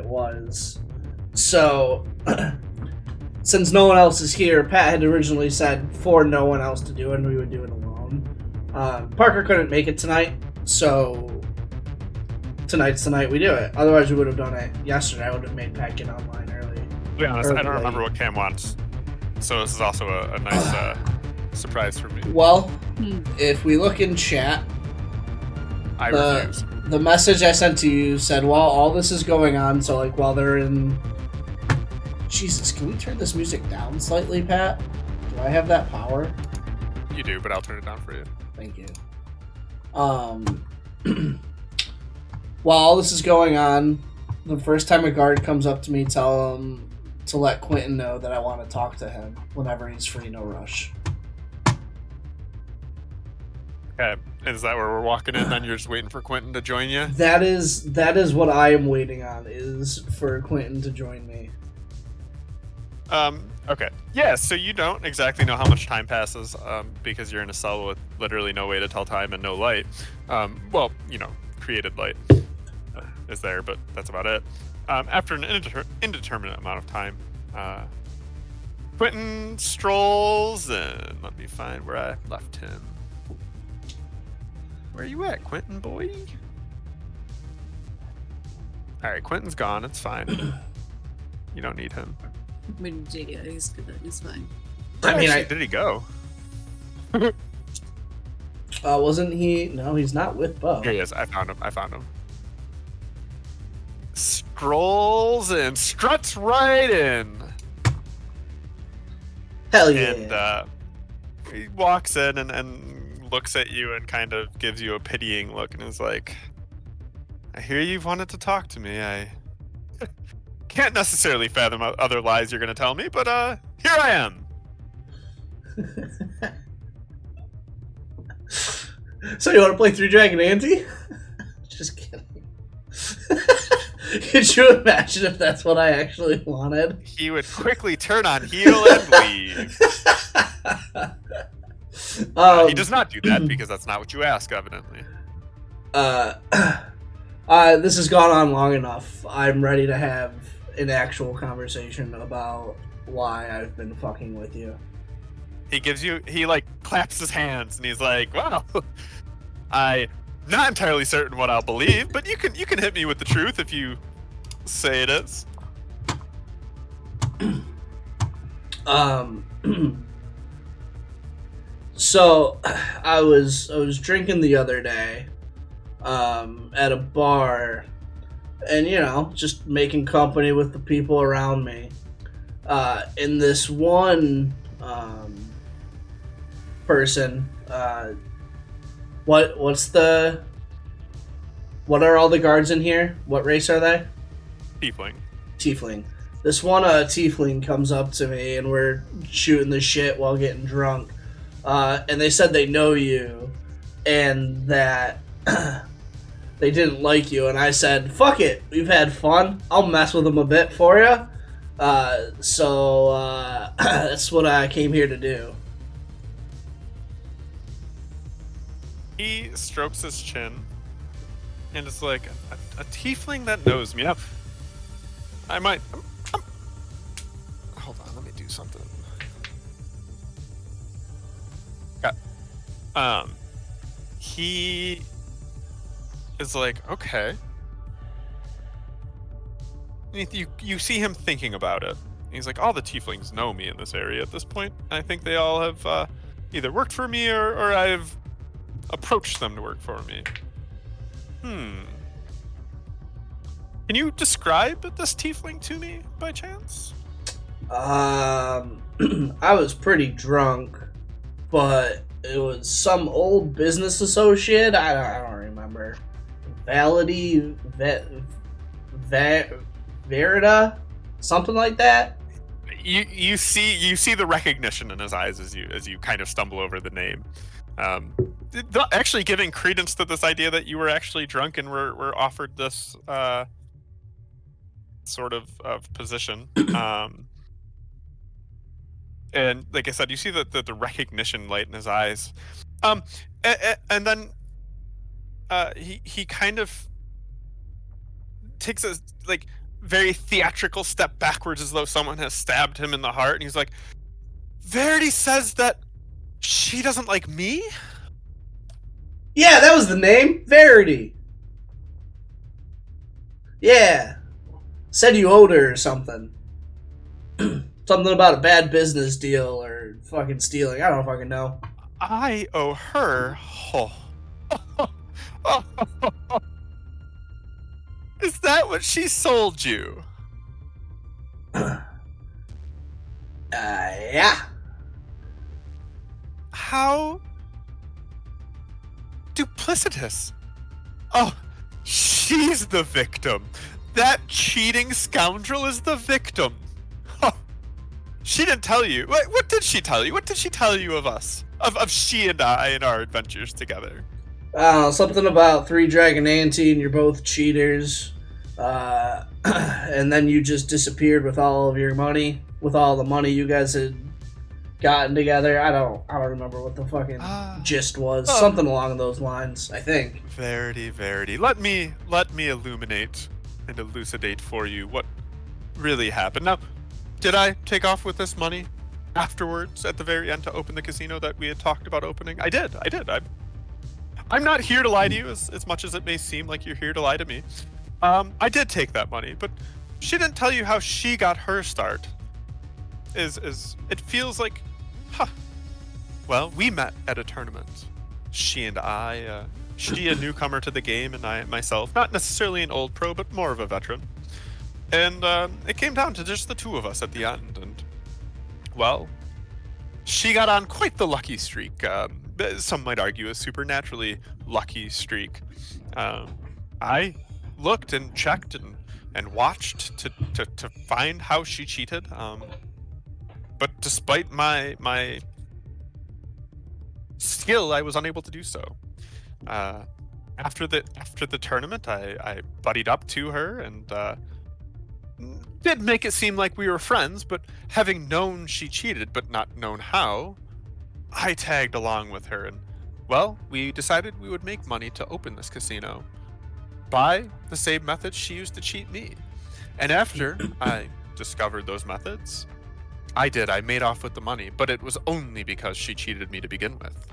it was. So, since no one else is here, Pat had originally said for no one else to do it, and we would do it alone. Parker couldn't make it tonight, so tonight's the night we do it. Otherwise, we would have done it yesterday. I would have made Pat get online early. To be honest, I don't remember what Cam wants, so this is also a nice surprise for me. Well, if we look in chat, I refuse. The message I sent to you said, while all this is going on, so like while they're in... Jesus, can we turn this music down slightly, Pat? Do I have that power? You do, but I'll turn it down for you. Thank you. While all this is going on, the first time a guard comes up to me, tell him to let Quentin know that I want to talk to him whenever he's free, no rush. Okay, is that where we're walking in? Then you're just waiting for Quentin to join you? That is what I am waiting on, is for Quentin to join me. Okay. Yeah, so you don't exactly know how much time passes, because you're in a cell with literally no way to tell time and no light. Well, created light is there, but that's about it. After an indeterminate amount of time, Quentin strolls in. Let me find where I left him. Where are you at, Quentin, boy? Alright, Quentin's gone. It's fine. You don't need him. Yeah, he's good. He's fine. Did he go? Wasn't he? No, he's not with Bo. Here he is. I found him. Strolls and struts right in. Hell yeah. And he walks in and looks at you and kind of gives you a pitying look and is like, I hear you've wanted to talk to me. I can't necessarily fathom other lies you're going to tell me, but here I am. So you want to play 3 Dragon Ante? Just kidding. Could you imagine if that's what I actually wanted? He would quickly turn on heel and leave. He does not do that because that's not what you ask, evidently. This has gone on long enough. I'm ready to have an actual conversation about why I've been fucking with you. He like claps his hands and he's like, "Wow, I'm not entirely certain what I'll believe, but you can hit me with the truth if you say it is." So I was drinking the other day at a bar, and just making company with the people around me. And this one person, what are all the guards in here? What race are they? Tiefling. This one tiefling comes up to me, and we're shooting the shit while getting drunk. And they said they know you, and that they didn't like you. And I said, fuck it, we've had fun. I'll mess with them a bit for you. So that's what I came here to do. He strokes his chin, and it's like, a tiefling that knows me. Now, I might... hold on, let me do something. He is like, okay. You see him thinking about it. He's like, all the tieflings know me in this area at this point. I think they all have either worked for me or I've approached them to work for me. Can you describe this tiefling to me by chance? I was pretty drunk, but it was some old business associate. I don't remember. Validity, Verida, something like that. You see the recognition in his eyes as you kind of stumble over the name. Actually giving credence to this idea that you were actually drunk and were offered this sort of position. And like I said, you see the recognition light in his eyes. And then he kind of takes a, like, very theatrical step backwards as though someone has stabbed him in the heart, and he's like, Verity says that she doesn't like me? Yeah, that was the name. Verity. Yeah. Said you owed her or something. Something about a bad business deal or fucking stealing. I don't fucking know. I owe her. Oh. Is that what she sold you? Yeah. How duplicitous. Oh, she's the victim. That cheating scoundrel is the victim. Oh, she didn't tell you. What did she tell you? What did she tell you of us? Of she and I and our adventures together? Something about 3 Dragon Ante and you're both cheaters. And then you just disappeared with all of your money, with all the money you guys had gotten together. I don't remember what the fucking gist was. Something along those lines, I think. Verity. Let me illuminate and elucidate for you what really happened. Now, did I take off with this money afterwards at the very end to open the casino that we had talked about opening? I did. I'm not here to lie to you as much as it may seem like you're here to lie to me. I did take that money, but she didn't tell you how she got her start. It feels like, well, we met at a tournament. She and I, she a newcomer to the game, and I myself, not necessarily an old pro, but more of a veteran. And it came down to just the two of us at the end, and, well, she got on quite the lucky streak. Some might argue a supernaturally lucky streak. I looked and checked and watched to find how she cheated. But despite my skill, I was unable to do so. After the tournament, I buddied up to her and did make it seem like we were friends, but having known she cheated but not known how, I tagged along with her, and, well, we decided we would make money to open this casino by the same methods she used to cheat me. And after I discovered those methods, I made off with the money, but it was only because she cheated me to begin with.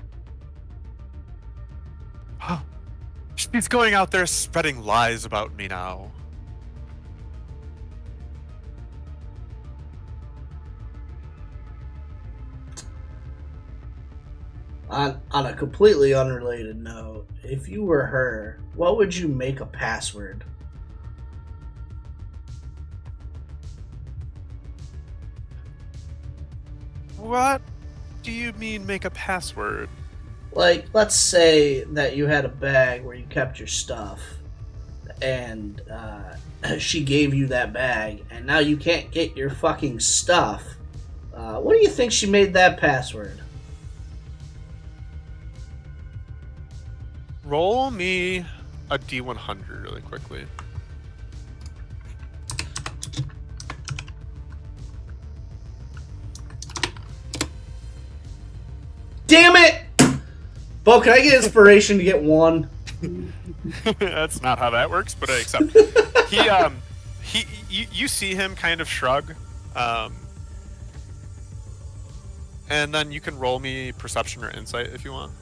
She's going out there spreading lies about me now. On a completely unrelated note, if you were her, what would you make a password? What do you mean make a password? Like, let's say that you had a bag where you kept your stuff, and she gave you that bag, and now you can't get your fucking stuff. What do you think she made that password? Roll me a D100 really quickly. Damn it! Bo, can I get inspiration to get 1? That's not how that works, but I accept. You see him kind of shrug, and then you can roll me perception or insight if you want.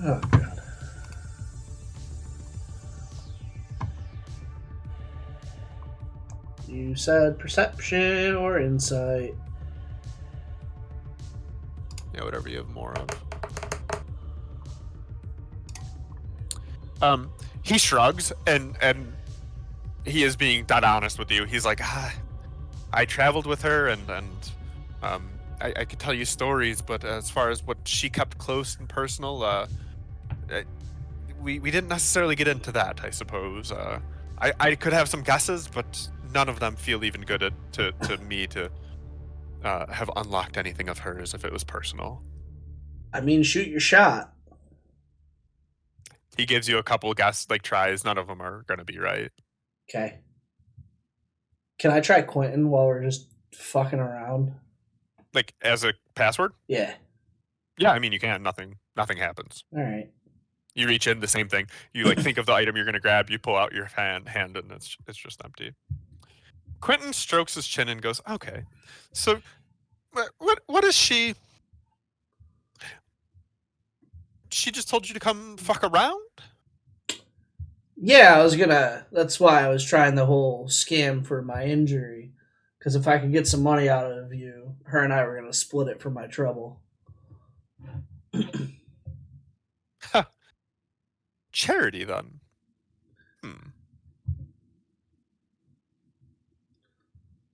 Oh, God. You said perception or insight. Yeah, whatever you have more of. He shrugs and he is being dead honest with you. He's like, I traveled with her and I could tell you stories, but as far as what she kept close and personal, we didn't necessarily get into that, I suppose. I could have some guesses, but none of them feel even good to me to have unlocked anything of hers if it was personal. I mean, shoot your shot. He gives you a couple tries. None of them are going to be right. Okay. Can I try Quentin while we're just fucking around? Like, as a password? Yeah. Yeah, I mean, you can. Nothing happens. All right. You reach in, the same thing. You think of the item you're going to grab, you pull out your hand, and it's just empty. Quentin strokes his chin and goes, "Okay, so what is she? She just told you to come fuck around?" Yeah, I was gonna. That's why I was trying the whole scam for my injury. Because if I could get some money out of you, her and I were gonna split it for my trouble. Charity, then. Hmm.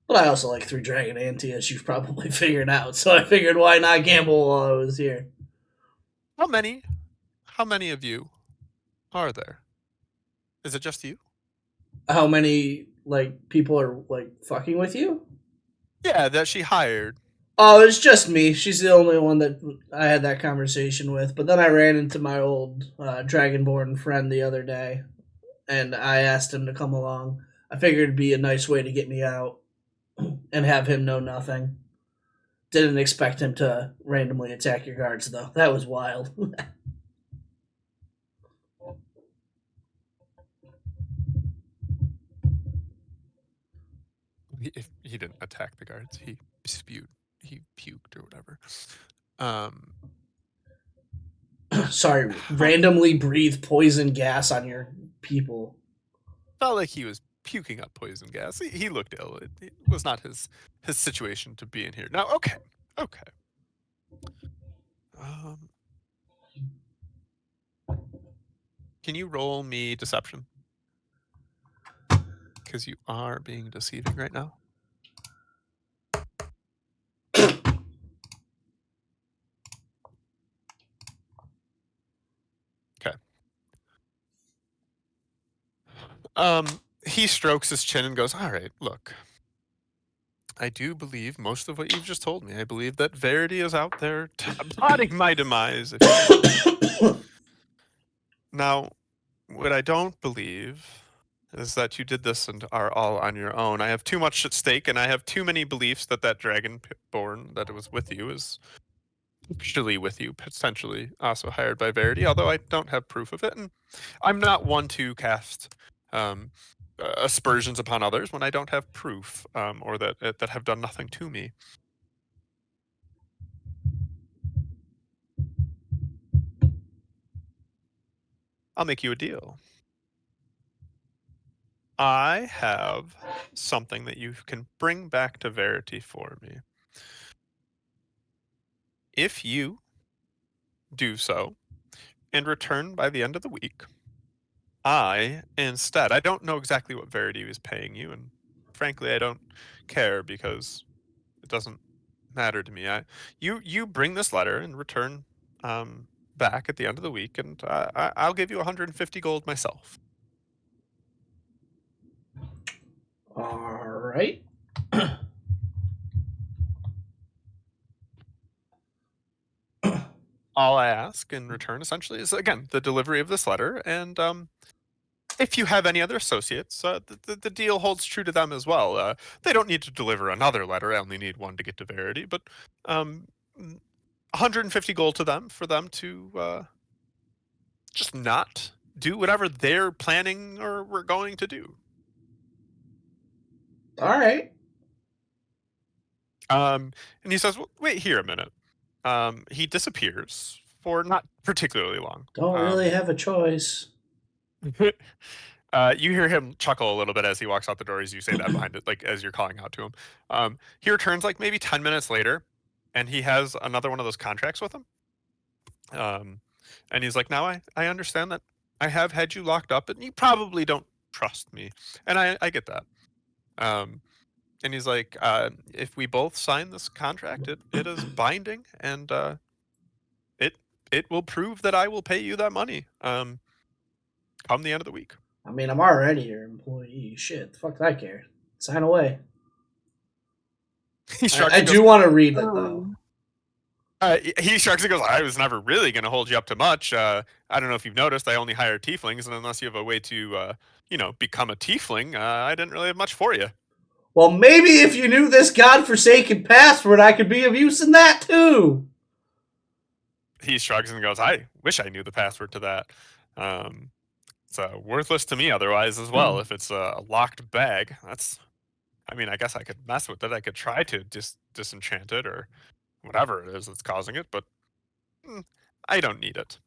But I also like Three Dragon Ante, as you've probably figured out. So I figured, why not gamble while I was here? How many of you are there? Is it just you? How many people are fucking with you? Yeah, that she hired. Oh, it's just me. She's the only one that I had that conversation with. But then I ran into my old Dragonborn friend the other day, and I asked him to come along. I figured it'd be a nice way to get me out and have him know nothing. Didn't expect him to randomly attack your guards, though. That was wild. He didn't attack the guards. He spewed. He puked or whatever. Sorry, randomly breathe poison gas on your people. Not like he was puking up poison gas. He looked ill. It was not his situation to be in here. Now, okay. Can you roll me deception? Because you are being deceiving right now. Okay. He strokes his chin and goes, "All right, look. I do believe most of what you've just told me. I believe that Verity is out there plotting my demise. Now, what I don't believe is that you did this and are all on your own. I have too much at stake, and I have too many beliefs that Dragonborn that was with you is actually with you, potentially also hired by Verity, although I don't have proof of it. And I'm not one to cast aspersions upon others when I don't have proof or that have done nothing to me. I'll make you a deal. I have something that you can bring back to Verity for me. If you do so and return by the end of the week, I don't know exactly what Verity is paying you, and frankly, I don't care because it doesn't matter to me. You bring this letter and return back at the end of the week, and I'll give you 150 gold myself. All right. All I ask in return, essentially, is again the delivery of this letter, and if you have any other associates, the deal holds true to them as well. They don't need to deliver another letter. I only need one to get to Verity, but 150 gold to them for them to just not do whatever they're planning or we're going to do. All right. And he says, well, "Wait here a minute." He disappears for not particularly long. Don't really have a choice. You hear him chuckle a little bit as he walks out the door as you say that behind it, like as you're calling out to him. He returns like maybe 10 minutes later, and he has another one of those contracts with him. And he's like, "Now I understand that I have had you locked up, and you probably don't trust me, and I get that." And he's like, "If we both sign this contract, it is binding, and it will prove that I will pay you that money come the end of the week." I mean, I'm already your employee. Shit, the fuck do I care? Sign away. I do want to read it, though. He shrugs and goes, "I was never really going to hold you up to much. I don't know if you've noticed, I only hire tieflings, and unless you have a way to, become a tiefling, I didn't really have much for you." Well, maybe if you knew this godforsaken password, I could be of use in that, too. He shrugs and goes, "I wish I knew the password to that. It's worthless to me otherwise as well. If it's a locked bag, that's I mean, I guess I could mess with it. I could try to disenchant it or whatever it is that's causing it, but I don't need it.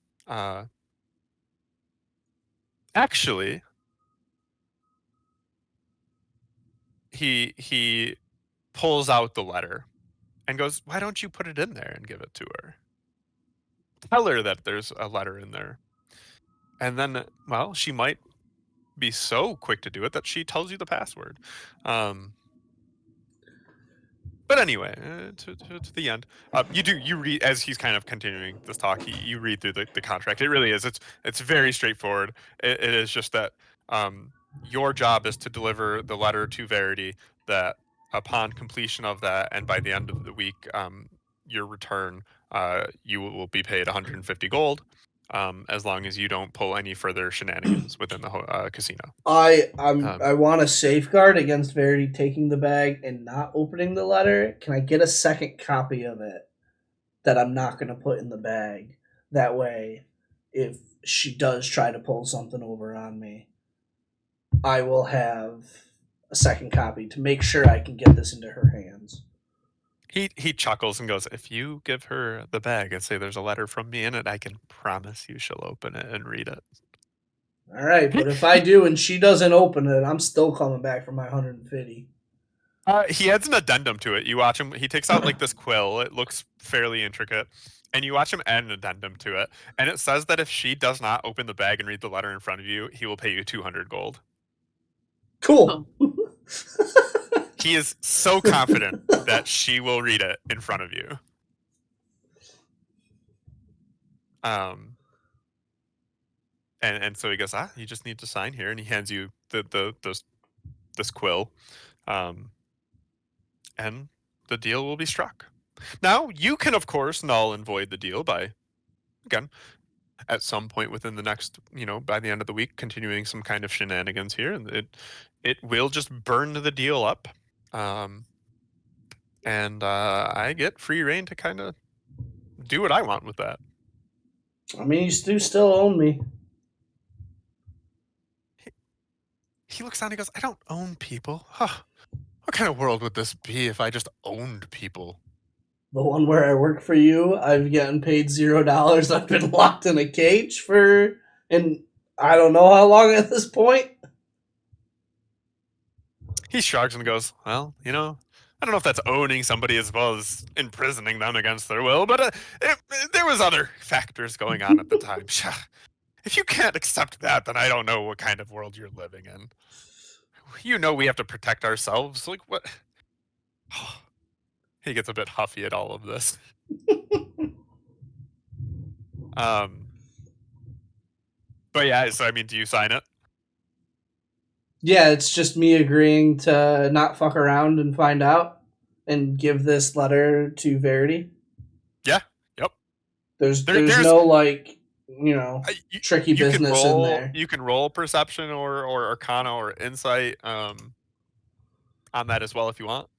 Actually, he pulls out the letter and goes, "Why don't you put it in there and give it to her? Tell her that there's a letter in there." And then, well, she might be so quick to do it that she tells you the password. But anyway, to the end, you read as he's kind of continuing this talk. You read through the contract. It really is. It's very straightforward. It is just that your job is to deliver the letter to Verity. That upon completion of that, and by the end of the week, your return, you will be paid 150 gold. As long as you don't pull any further shenanigans within the casino. I want to safeguard against Verity taking the bag and not opening the letter. Can I get a second copy of it that I'm not going to put in the bag? That way, if she does try to pull something over on me, I will have a second copy to make sure I can get this into her hands. He chuckles and goes, "If you give her the bag and say there's a letter from me in it, I can promise you she'll open it and read it." All right, but if I do and she doesn't open it, I'm still coming back for my 150. He adds an addendum to it. You watch him. He takes out like this quill. It looks fairly intricate, and you watch him add an addendum to it. And it says that if she does not open the bag and read the letter in front of you, he will pay you 200 gold. Cool. He is so confident that she will read it in front of you. And so he goes, you just need to sign here, and he hands you this quill, and the deal will be struck. Now you can, of course, null and void the deal by, again, at some point within the next, by the end of the week, continuing some kind of shenanigans here, and it will just burn the deal up. And I get free reign to kind of do what I want with that. I mean, you do still own me. He looks down and he goes, "I don't own people. Huh. What kind of world would this be if I just owned people?" The one where I work for you, I've gotten paid $0. I've been locked in a cage and I don't know how long at this point. He shrugs and goes, "Well, I don't know if that's owning somebody as well as imprisoning them against their will, but there was other factors going on at the time. If you can't accept that, then I don't know what kind of world you're living in. We have to protect ourselves. Like, what?" He gets a bit huffy at all of this. But yeah, so I mean, do you sign it? Yeah, it's just me agreeing to not fuck around and find out and give this letter to Verity. Yeah. Yep. There's no tricky business in there. You can roll perception or arcana or insight on that as well if you want.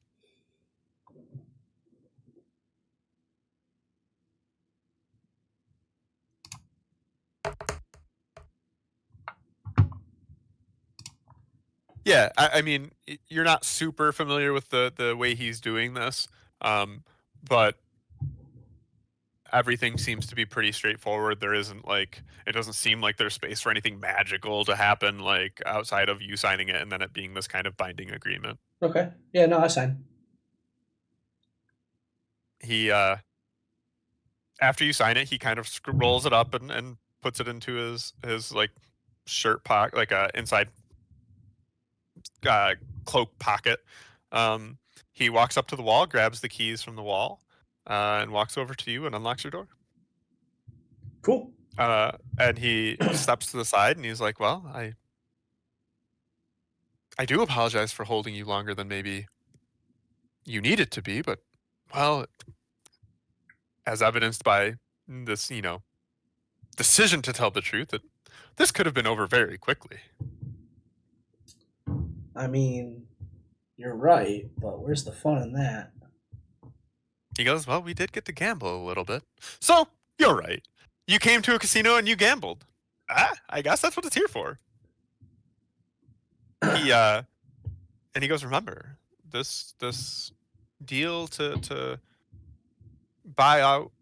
Yeah, I mean, you're not super familiar with the way he's doing this, but everything seems to be pretty straightforward. There isn't it doesn't seem like there's space for anything magical to happen, outside of you signing it and then it being this kind of binding agreement. Okay. Yeah, no, I sign. He, after you sign it, he kind of rolls it up and puts it into his shirt pocket, inside cloak pocket. He walks up to the wall, grabs the keys from the wall, and walks over to you and unlocks your door. Cool. And he steps to the side and he's like, "Well, I do apologize for holding you longer than maybe you needed to be, but, well, as evidenced by this, decision to tell the truth, that this could have been over very quickly." I mean, you're right, but where's the fun in that? He goes, "Well, we did get to gamble a little bit. So, you're right. You came to a casino and you gambled. I guess that's what it's here for." And he goes, "Remember, this deal to buy out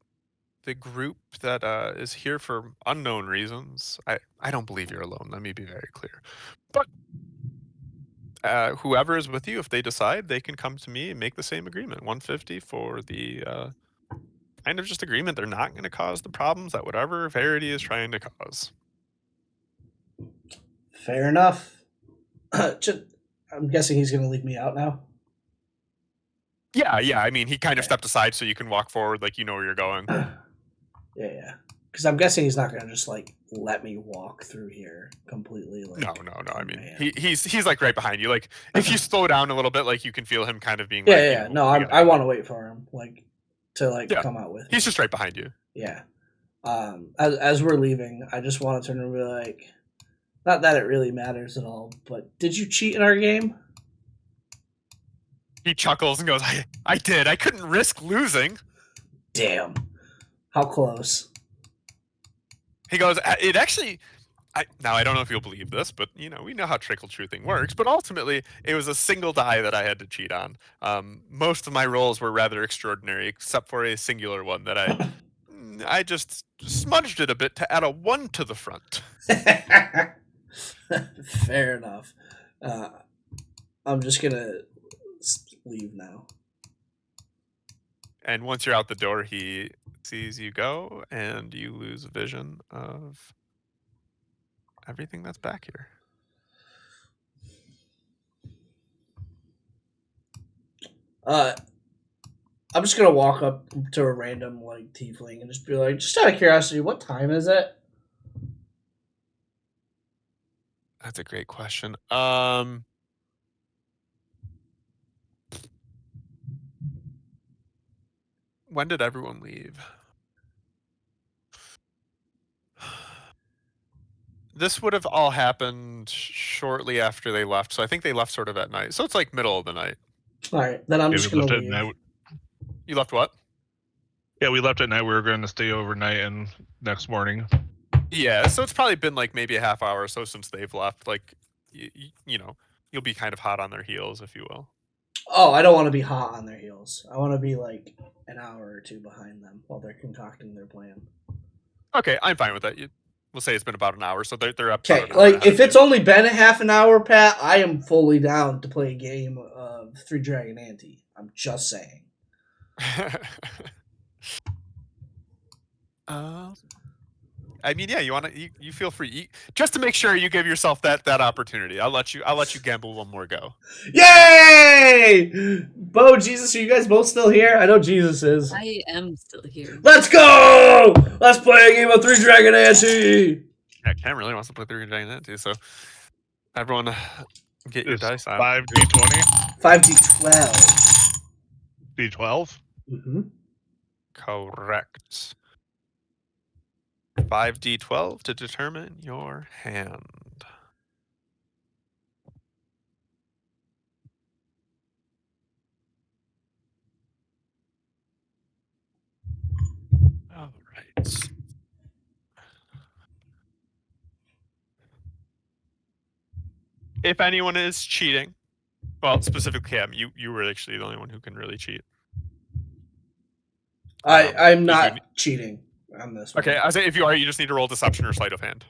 the group that is here for unknown reasons. I don't believe you're alone. Let me be very clear. But whoever is with you, if they decide, they can come to me and make the same agreement. 150 for the kind of just agreement. They're not going to cause the problems that whatever Verity is trying to cause. Fair enough. I'm guessing he's going to leave me out now. Yeah. I mean, he kind of stepped aside so you can walk forward, like you know where you're going. Yeah. Because I'm guessing he's not going to just like let me walk through here completely. Like, no. I mean, he's like right behind you. Like if you slow down a little bit, like you can feel him kind of being. Yeah. Like, No, I want to wait for him, like to come out with. He's just right behind you. Yeah. As we're leaving, I just want to turn and be like, not that it really matters at all, but did you cheat in our game? He chuckles and goes, I did. I couldn't risk losing. Damn. How close? He goes, it actually... Now, I don't know if you'll believe this, but, we know how trickle truthing works, but ultimately, it was a single die that I had to cheat on. Most of my rolls were rather extraordinary, except for a singular one that I just smudged it a bit to add a 1 to the front. Fair enough. I'm just gonna leave now. And once you're out the door, he sees you go, and you lose vision of everything that's back here. I'm just gonna walk up to a random like tiefling and just be like, just out of curiosity, what time is it? That's a great question. When did everyone leave? This would have all happened shortly after they left, so I think they left sort of at night. So it's like middle of the night. All right, then I'm just gonna leave. You left what? Yeah, we left at night. We were going to stay overnight and next morning. Yeah, so it's probably been like maybe a half hour or so since they've left. Like, you'll be kind of hot on their heels, if you will. Oh, I don't want to be hot on their heels. I want to be like an hour or two behind them while they're concocting their plan. Okay, I'm fine with that. We'll say it's been about an hour, so they're up. Okay, like if it's only been a half an hour, Pat, I am fully down to play a game of Three Dragon Ante. I'm just saying. I mean, yeah, you feel free. Just to make sure you give yourself that opportunity. I'll let you gamble one more go. Yay! Bo, Jesus, are you guys both still here? I know Jesus is. I am still here. Let's go! Let's play a game of Three Dragon Ante! Yeah, Cam really wants to play Three Dragon Ante, so everyone get your dice out. 5d20? 5d12. D12? Mm-hmm. Correct. 5d12 to determine your hand. All right. If anyone is cheating, well, specifically Cam, you were actually the only one who can really cheat. I'm not cheating on this one. Okay, I say if you are, you just need to roll deception or sleight of hand.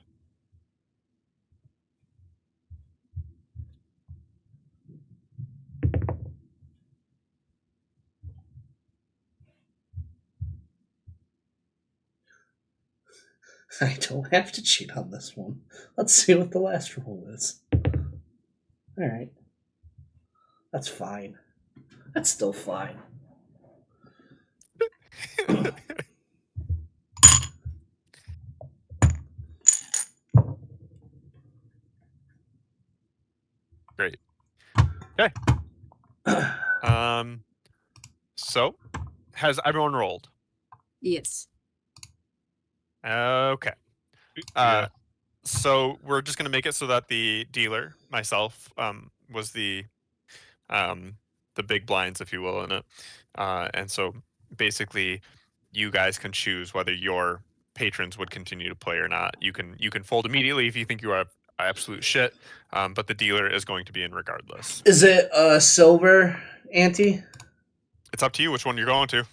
I don't have to cheat on this one. Let's see what the last roll is. Alright. That's fine. That's still fine. Great. Okay. So, has everyone rolled? Yes. Okay. Yeah. So we're just gonna make it so that the dealer, myself, was the big blinds, if you will, in it. And so basically, you guys can choose whether your patrons would continue to play or not. You can fold immediately if you think you are absolute shit. But the dealer is going to be in regardless. Is it a silver ante? It's up to you which one you're going to.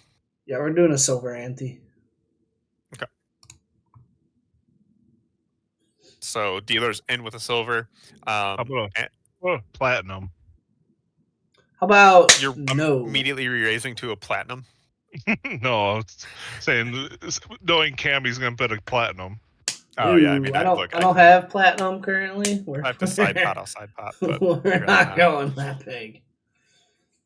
Yeah, we're doing a silver ante. Okay. So dealer's in with a silver. How about platinum? How about You're no? immediately raising to a platinum. No, I was saying, knowing Cammy's gonna put a platinum. Oh yeah, I mean, I look, don't have platinum currently. I have to side pot. I'll side pot, but we're not going that big.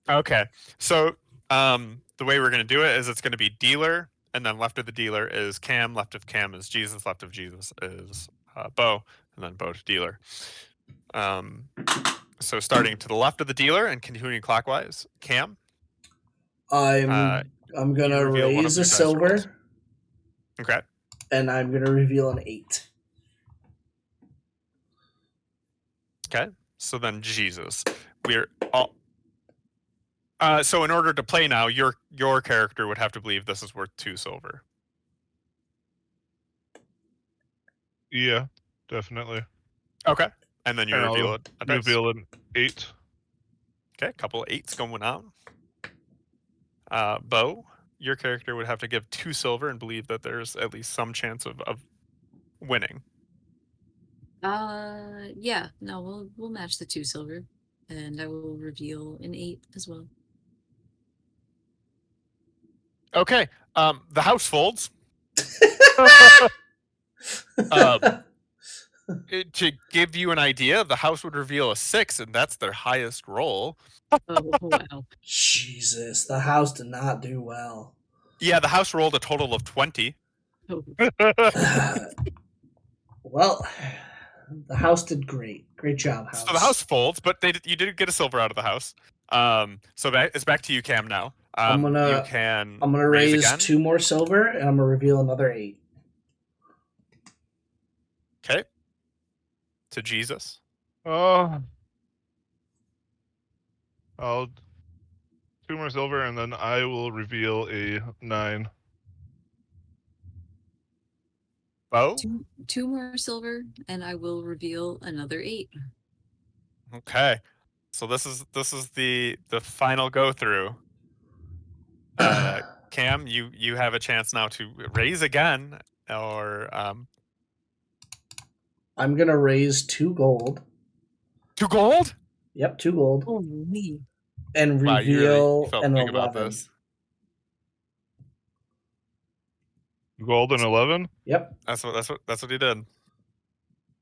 Okay, so the way we're gonna do it is it's gonna be dealer, and then left of the dealer is Cam, left of Cam is Jesus, left of Jesus is Bo, and then Bo to dealer. So starting to the left of the dealer and continuing clockwise, Cam. I'm gonna raise a silver. Okay. And I'm gonna reveal an 8. Okay. So then Jesus, we're all. So in order to play now, your character would have to believe this is worth 2 silver. Yeah, definitely. Okay. And then you reveal it. Reveal an 8. Okay, a couple of 8s going on. Bo, your character would have to give 2 silver and believe that there's at least some chance of winning. Yeah. No, we'll match the 2 silver, and I will reveal an 8 as well. Okay. The house folds. To give you an idea, the house would reveal a 6, and that's their highest roll. Oh wow! Jesus, the house did not do well. Yeah, the house rolled a total of 20. Oh. Well, the house did great. Great job, house. So the house folds, but you did get a silver out of the house. So it's back to you, Cam. Now, I'm gonna raise again. 2 more silver, and I'm gonna reveal another 8. Okay. To Jesus. I'll 2 more silver, and then I will reveal a 9. Bo? 2 more silver, and I will reveal another 8. Okay. So this is the final go through. Cam, you have a chance now to raise again, or I'm gonna raise 2 gold. 2 gold? Yep, 2 gold. Holy. And Wow, you reveal felt an big 11. about this. Gold and 11. Yep. That's what he did.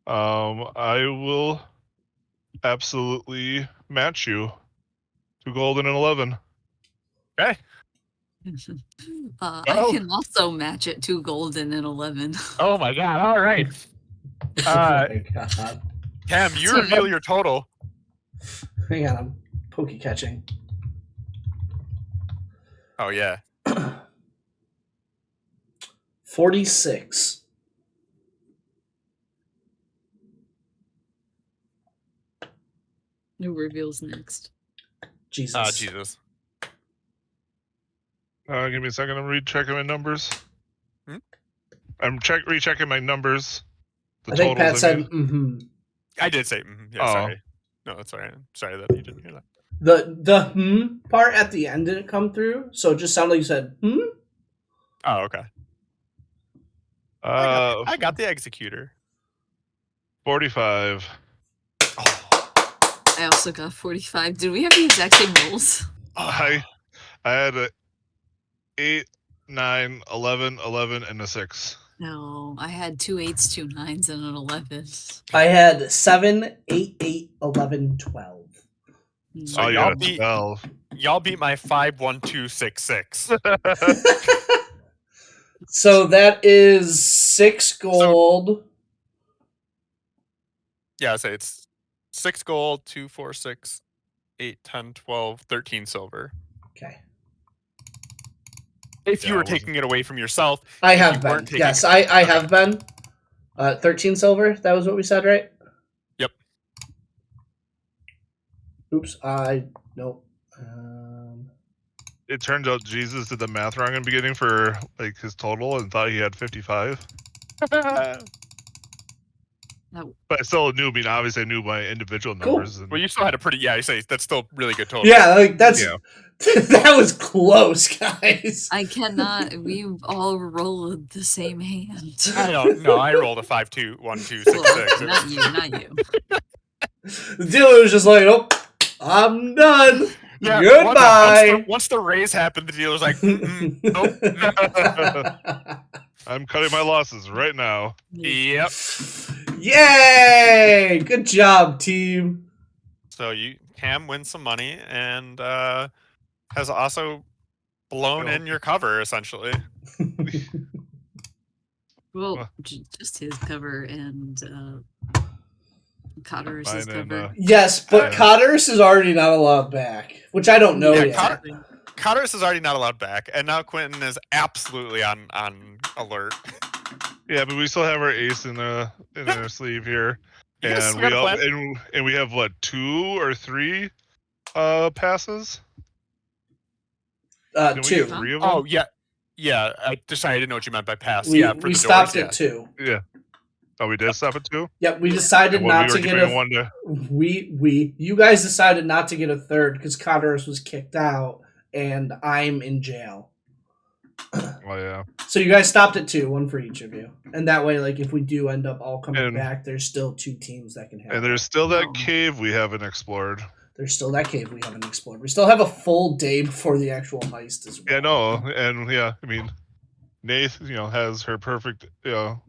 I will absolutely match you. 2 gold and an 11. Okay. I can also match it 2 gold and an 11. Oh my god! All right. Oh my god. Cam, you reveal your total. Hang on, I'm pokey catching. Oh yeah. 46. Who reveals next? Jesus. Jesus. Give me a second. I'm rechecking my numbers. Hmm? I'm rechecking my numbers. I think Pat said, mm-hmm. I did say, yeah, Oh. sorry. No, that's all right. Sorry that you didn't hear that. The part at the end didn't come through, so it just sounded like you said, Oh, okay. I got the executor. 45. I also got 45. Did we have the exact same rolls? I had a 8, 9, 11, 11, and a 6. No, I had 2 8s, 2 9s, and an 11. I had 7, 8, 8, 11, 12. So Oh, y'all beat 12. Y'all beat my 5, 1, 2, 6, 6. So that is 6 gold. Yeah, I say it's 6 gold, 2, 4, 6, 8, 10, 12, 13 silver. Okay. If you were taking it away from yourself. I have been. Yes, I have been. 13 silver, that was what we said, right? Yep. Oops, nope. It turns out Jesus did the math wrong in the beginning for like his total and thought he had 55. But I still knew. I mean, obviously, I knew my individual Cool. numbers. And, Well, you still had a pretty. Yeah, you say that's still really good total. Yeah, like that's Yeah. that was close, guys. I cannot. We all rolled the same hand. I don't know. I rolled a 5, 2, 1, 2, 6, Well, 6. not you, not you. The dealer was just like, "Oh, I'm done. Yeah, Goodbye." Once the raise happened, the dealer's like, Nope. I'm cutting my losses right now. Yep. Yay! Good job, team. So Cam wins some money and has also blown in your cover essentially. Well, just his cover and Cotter's cover. Yes, but Yeah. Cotter's is already not allowed back, which I don't know Yeah, yet. Cotter's is already not allowed back, and now Quentin is absolutely on alert. Yeah, but we still have our ace in our sleeve here, You guys and got a plan? we have what, 2 or 3 passes? Didn't we 2. get 3 of them? Oh yeah. I didn't know what you meant by pass. We, yeah, for we the stopped doors, at 2. Yeah. Oh, we did stop at 2. Yep, we decided And not we to were get giving a. one to. You guys decided not to get a third because Cotter's was kicked out and I'm in jail. Oh yeah. So you guys stopped at 2, 1 for each of you, and that way, like if we do end up all coming And- back, there's still 2 teams that can have. And there's still that cave we haven't explored. There's still that cave we haven't explored. We still have a full day before the actual heist as well. Yeah, no, and yeah, I mean, Nath, has her perfect,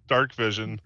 dark vision.